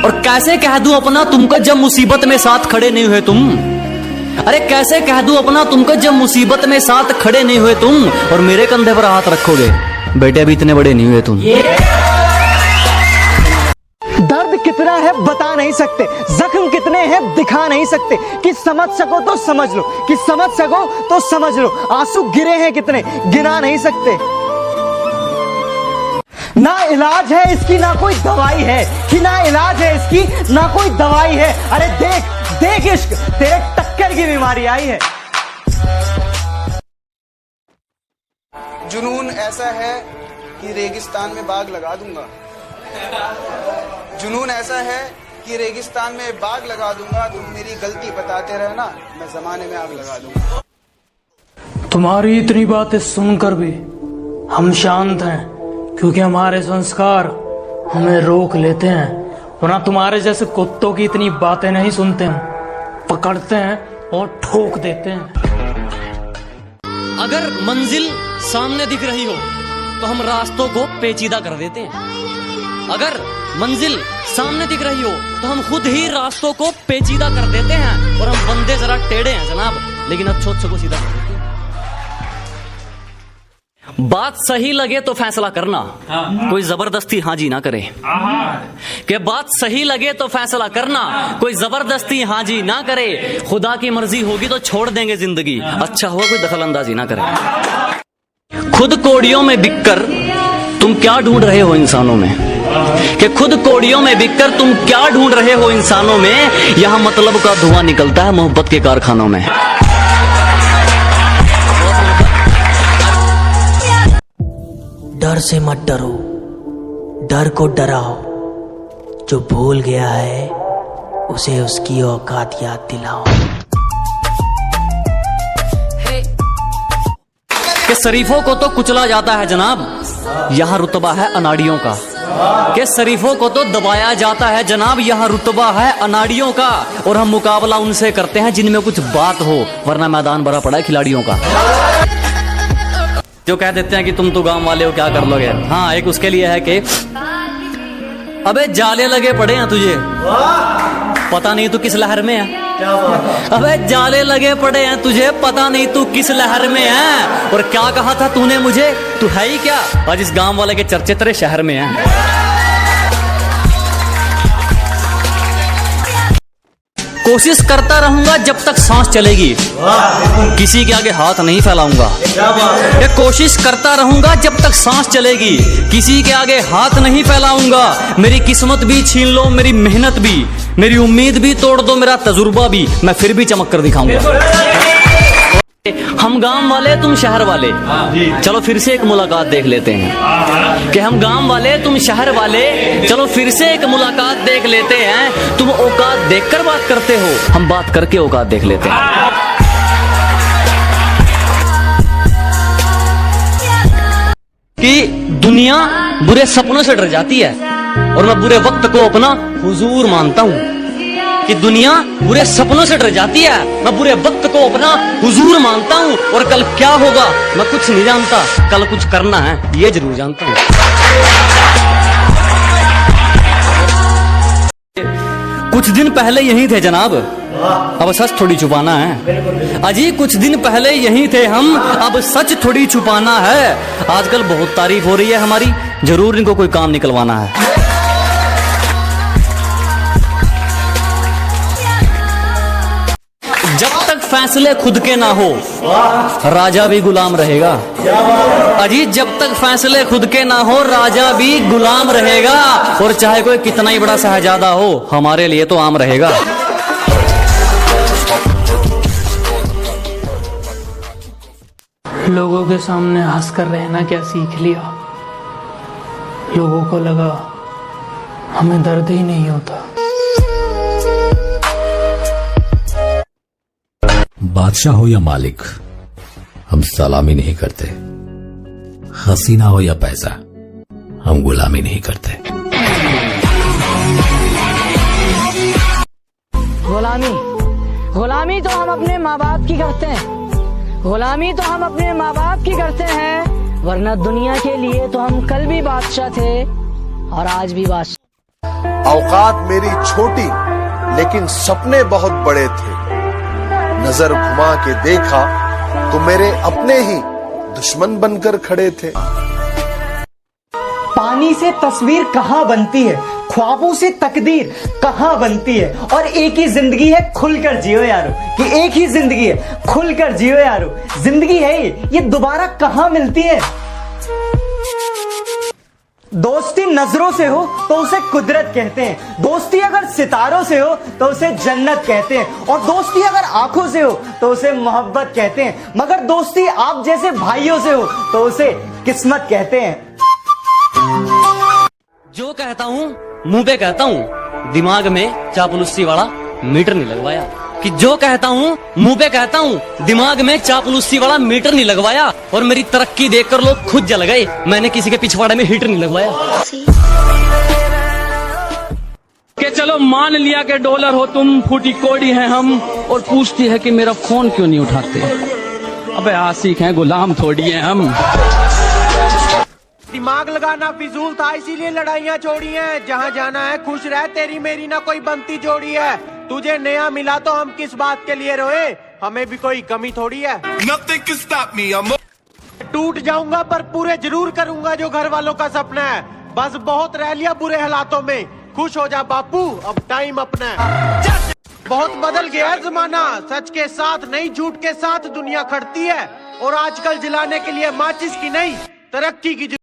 और कैसे कह दूं अपना तुमको जब मुसीबत में साथ खड़े नहीं हुए तुम। अरे कैसे कह दूं अपना तुमको जब मुसीबत में साथ खड़े नहीं हुए तुम, और मेरे कंधे पर हाथ रखोगे, बेटे अभी इतने बड़े नहीं हुए तुम। दर्द कितना है बता नहीं सकते, जख्म कितने हैं दिखा नहीं सकते, कि समझ सको तो समझ लो, कि समझ सको तो समझ लो। आंसू गिरे हैं कितने गिना नहीं सकते। ना इलाज है इसकी ना कोई दवाई है, कि ना इलाज है इसकी ना कोई दवाई है। अरे देख देख इश्क तेरे टक्कर की बीमारी आई है। जुनून ऐसा है कि रेगिस्तान में बाग लगा दूंगा। जुनून ऐसा है कि रेगिस्तान में बाग लगा दूंगा। तुम मेरी गलती बताते रहना, मैं जमाने में आग लगा दूंगा। तुम्हारी इतनी बातें सुनकर भी हम शांत हैं, क्योंकि हमारे संस्कार हमें रोक लेते हैं। वरना तुम्हारे जैसे कुत्तों की इतनी बातें नहीं सुनते हैं, पकड़ते हैं और ठोक देते हैं। अगर मंजिल सामने दिख रही हो तो हम रास्तों को पेचीदा कर देते हैं। अगर मंजिल सामने दिख रही हो तो हम खुद ही रास्तों को पेचीदा कर देते हैं, और हम बंदे जरा टेढ़े हैं जनाब, लेकिन अच्छे को सीधा कर देते हैं। बात सही लगे तो फैसला करना, कोई जबरदस्ती हाँ जी ना करे। कि बात सही लगे तो फैसला करना, कोई जबरदस्ती हाँ जी ना करे। खुदा की मर्जी होगी तो छोड़ देंगे जिंदगी, अच्छा हुआ कोई दखल अंदाजी ना करे। खुद कोड़ियों में बिककर तुम क्या ढूंढ रहे हो इंसानों में, कि खुद कोड़ियों में बिककर तुम क्या ढूंढ रहे हो इंसानों में। यहां मतलब का धुआं निकलता है मोहब्बत के कारखानों में। डर से मत डरो, डर को डराओ। जो भूल गया है उसे उसकी औकात याद दिलाओ। कि शरीफों को तो कुचला जाता है जनाब, यहाँ रुतबा है अनाड़ियों का। कि शरीफों को तो दबाया जाता है जनाब, यहाँ रुतबा है अनाड़ियों का। और हम मुकाबला उनसे करते हैं जिनमें कुछ बात हो, वरना मैदान भरा पड़ा है खिलाड़ियों का। जो कह देते हैं कि तुम तो गांव वाले हो क्या कर लोगे। हाँ, एक उसके लिए है कि अबे जाले लगे पड़े हैं तुझे, पता नहीं तू किस लहर में है। अबे जाले लगे पड़े हैं तुझे, पता नहीं तू किस लहर में है। और क्या कहा था तूने मुझे, तू है ही क्या। आज इस गांव वाले के चर्चे तेरे शहर में हैं। कोशिश करता रहूंगा जब तक सांस चलेगी, किसी के आगे हाथ नहीं फैलाऊंगा। ये कोशिश करता रहूंगा जब तक सांस चलेगी, किसी के आगे हाथ नहीं फैलाऊंगा। मेरी किस्मत भी छीन लो, मेरी मेहनत भी, मेरी उम्मीद भी तोड़ दो, मेरा तजुर्बा भी, मैं फिर भी चमक कर दिखाऊंगा। हम गांव वाले तुम शहर वाले, चलो फिर से एक मुलाकात देख लेते हैं। कि हम गांव वाले तुम शहर वाले, चलो फिर से एक मुलाकात देख लेते हैं। तुम औकात देखकर बात करते हो, हम बात करके औकात देख लेते हैं। कि दुनिया बुरे सपनों से डर जाती है, और मैं बुरे वक्त को अपना हुजूर मानता हूँ। कि दुनिया बुरे सपनों से डर जाती है, मैं बुरे वक्त को अपना हुजूर मानता हूँ। और कल क्या होगा मैं कुछ नहीं जानता, कल कुछ करना है ये जरूर जानता हूँ। कुछ दिन पहले यहीं थे जनाब, अब सच थोड़ी छुपाना है। अजी कुछ दिन पहले यहीं थे हम, अब सच थोड़ी छुपाना है। आजकल बहुत तारीफ हो रही है हमारी, जरूर इनको कोई काम निकलवाना है। जब तक फैसले खुद के ना हो, राजा भी गुलाम रहेगा। अजी जब तक फैसले खुद के ना हो, राजा भी गुलाम रहेगा। और चाहे कोई कितना ही बड़ा शहजादा हो, हमारे लिए तो आम रहेगा। लोगों के सामने हंसकर रहना क्या सीख लिया। लोगों को लगा हमें दर्द ही नहीं होता। बादशाह हो या मालिक, हम सलामी नहीं करते। हसीना हो या पैसा, हम गुलामी नहीं करते। गुलामी गुलामी तो हम अपने माँ बाप की करते हैं, गुलामी तो हम अपने माँ बाप की करते हैं। वरना दुनिया के लिए तो हम कल भी बादशाह थे और आज भी बादशाह। औकात मेरी छोटी लेकिन सपने बहुत बड़े थे। नजर घुमा के देखा तो मेरे अपने ही दुश्मन बनकर खड़े थे। पानी से तस्वीर कहाँ बनती है, ख्वाबों से तकदीर कहाँ बनती है। और एक ही जिंदगी है, खुलकर जियो यारो, कि एक ही जिंदगी है, खुलकर जियो यारो। जिंदगी है ये दोबारा कहाँ मिलती है। दोस्ती नजरों से हो तो उसे कुदरत कहते हैं, दोस्ती अगर सितारों से हो तो उसे जन्नत कहते हैं, और दोस्ती अगर आंखों से हो तो उसे मोहब्बत कहते हैं, मगर दोस्ती आप जैसे भाइयों से हो तो उसे किस्मत कहते हैं। जो कहता हूँ मुंह पे कहता हूँ, दिमाग में चापलूसी वाला मीटर नहीं लगवाया। कि जो कहता हूँ मुंह पे कहता हूँ, दिमाग में चापलूसी वाला मीटर नहीं लगवाया। और मेरी तरक्की देखकर लोग खुद जल गए, मैंने किसी के पिछवाड़े में हीटर नहीं लगवाया। कि चलो मान लिया कि डॉलर हो तुम, फूटी कोड़ी है हम, और पूछती है कि मेरा फोन क्यों नहीं उठाते। अबे आशिक हैं, गुलाम थोड़ी हैं हम। दिमाग लगाना फिजूल था, इसीलिए लड़ाइयाँ छोड़ी हैं। जहाँ जाना है खुश रह, तेरी मेरी ना कोई बनती जोड़ी है। तुझे नया मिला तो हम किस बात के लिए रोए, हमें भी कोई कमी थोड़ी है। टूट जाऊंगा पर पूरे जरूर करूंगा जो घर वालों का सपना है। बस बहुत रह लिया बुरे हालातों में, खुश हो जा बापू अब टाइम अपना है। बहुत बदल गया है जमाना, सच के साथ नहीं झूठ के साथ दुनिया खड़ती है। और आजकल जलाने के लिए माचिस की नहीं तरक्की की